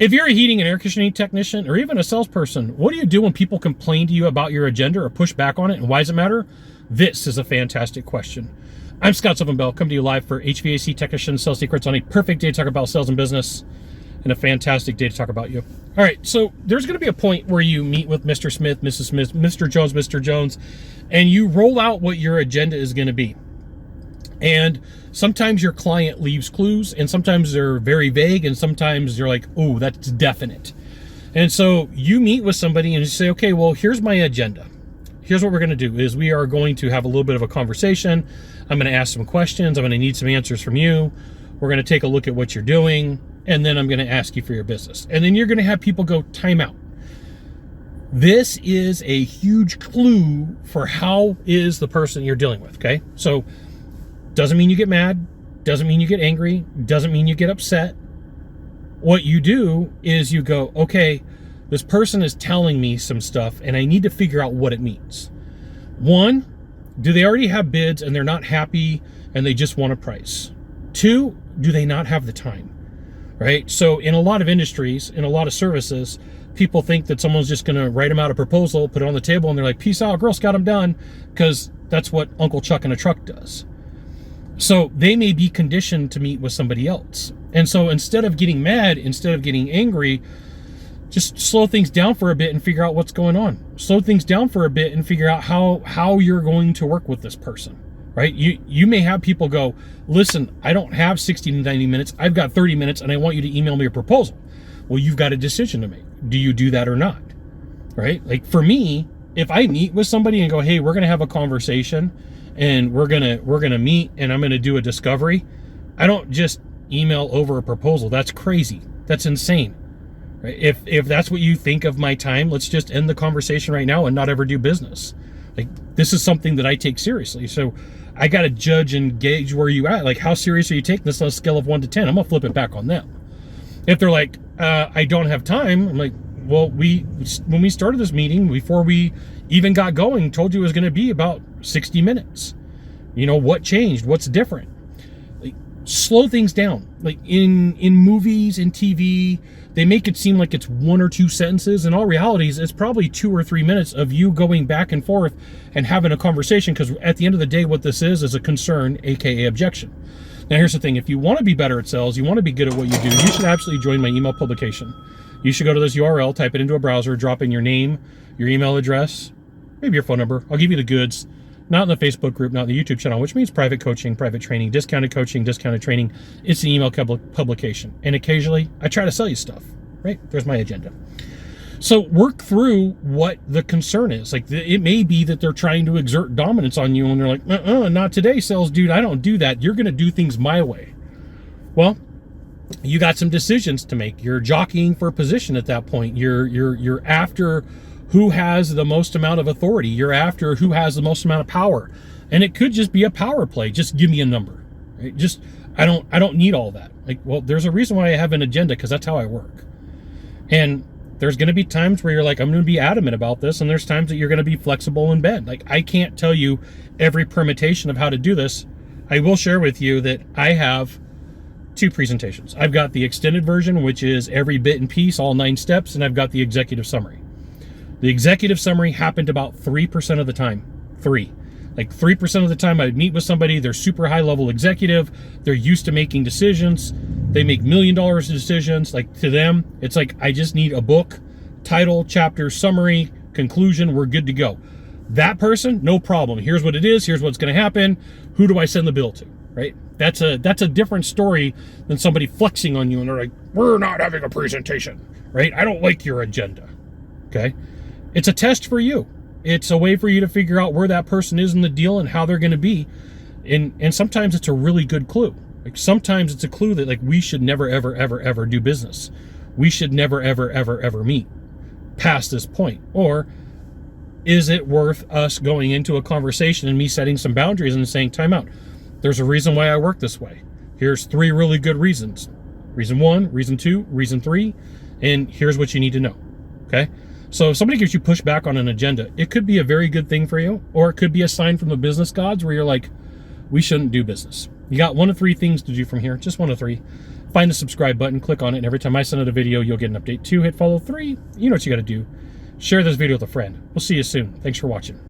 If you're a heating and air conditioning technician or even a salesperson, what do you do when people complain to you about your agenda or push back on it, and why does it matter? This is a fantastic question. I'm Scott Bell, coming to you live for HVAC Technician Sales Secrets on a perfect day to talk about sales and business and a fantastic day to talk about you. All right, so there's going to be a point where you meet with Mr. Smith, Mrs. Smith, Mr. Jones, and you roll out what your agenda is going to be. And sometimes your client leaves clues, and sometimes they're very vague, and sometimes you're like, oh, that's definite. And so you meet with somebody and you say, okay, well, here's my agenda. Here's what we're going to do is we are going to have a little bit of a conversation. I'm going to ask some questions. I'm going to need some answers from you. We're going to take a look at what you're doing, and then I'm going to ask you for your business. And then you're going to have people go, time out. This is a huge clue for how is the person you're dealing with, okay? So doesn't mean you get mad, doesn't mean you get angry, doesn't mean you get upset. What you do is you go, okay, this person is telling me some stuff and I need to figure out what it means. One, do they already have bids and they're not happy and they just want a price? Two, do they not have the time, right? So in a lot of industries, in a lot of services, people think that someone's just going to write them out a proposal, put it on the table, and they're like, peace out, Girl Scout, I'm done, because that's what Uncle Chuck in a truck does. So they may be conditioned to meet with somebody else. And so instead of getting mad, instead of getting angry, just slow things down for a bit and figure out what's going on. Slow things down for a bit and figure out how you're going to work with this person, right? You may have people go, listen, I don't have 60 to 90 minutes. I've got 30 minutes and I want you to email me a proposal. Well, you've got a decision to make. Do you do that or not, right? Like for me, if I meet with somebody and go, hey, we're going to have a conversation and we're gonna meet and I'm gonna do a discovery, I don't just email over a proposal. That's crazy. That's insane. Right? If that's what you think of my time, let's just end the conversation right now and not ever do business. Like this is something that I take seriously. So I gotta judge and gauge where you at. Like how serious are you taking this on a scale of 1 to 10? I'm gonna flip it back on them. If they're like, I don't have time, I'm like, well, when we started this meeting, before we even got going, told you it was going to be about 60 minutes. You know, what changed? What's different? Like, slow things down. Like in movies, in TV, they make it seem like it's 1 or 2 sentences. In all realities, it's probably 2 or 3 minutes of you going back and forth and having a conversation, because at the end of the day, what this is a concern, aka objection. Now, here's the thing. If you want to be better at sales, you want to be good at what you do, you should absolutely join my email publication. You should go to this URL, type it into a browser, drop in your name, your email address, maybe your phone number. I'll give you the goods. Not in the Facebook group, not in the YouTube channel, which means private coaching, private training, discounted coaching, discounted training. It's an email publication. And occasionally, I try to sell you stuff, right? There's my agenda. So work through what the concern is. Like it may be that they're trying to exert dominance on you and they're like, not today, sales dude. I don't do that. You're going to do things my way. Well, you got some decisions to make. You're jockeying for position at that point. You're after who has the most amount of authority. You're after who has the most amount of power. And it could just be a power play. Just give me a number. Right? Just I don't need all that. Like, well, there's a reason why I have an agenda, because that's how I work. And there's going to be times where you're like, I'm going to be adamant about this, and there's times that you're going to be flexible and bend. Like, I can't tell you every permutation of how to do this. I will share with you that I have 2 presentations. I've got the extended version, which is every bit and piece, all 9 steps, and I've got the executive summary. The executive summary happened about 3% of the time. 3% of the time I would meet with somebody, they're super high level executive, they're used to making decisions, they make $1 million decisions. Like to them, it's like, I just need a book, title, chapter, summary, conclusion, we're good to go. That person, no problem. Here's what it is, here's what's gonna happen, who do I send the bill to, right? That's a different story than somebody flexing on you and they're like, we're not having a presentation, right? I don't like your agenda, okay? It's a test for you. It's a way for you to figure out where that person is in the deal and how they're going to be. And sometimes it's a really good clue. Like sometimes it's a clue that like we should never, ever, ever, ever do business. We should never, ever, ever, ever meet past this point. Or is it worth us going into a conversation and me setting some boundaries and saying, time out. There's a reason why I work this way. Here's 3 really good reasons. Reason 1, reason 2, reason 3, and here's what you need to know, okay? So if somebody gives you pushback on an agenda, it could be a very good thing for you, or it could be a sign from the business gods where you're like, we shouldn't do business. You got 1 of 3 things to do from here, just 1 of 3. Find the subscribe button, click on it, and every time I send out a video, you'll get an update. 2, hit follow. 3, you know what you got to do. Share this video with a friend. We'll see you soon. Thanks for watching.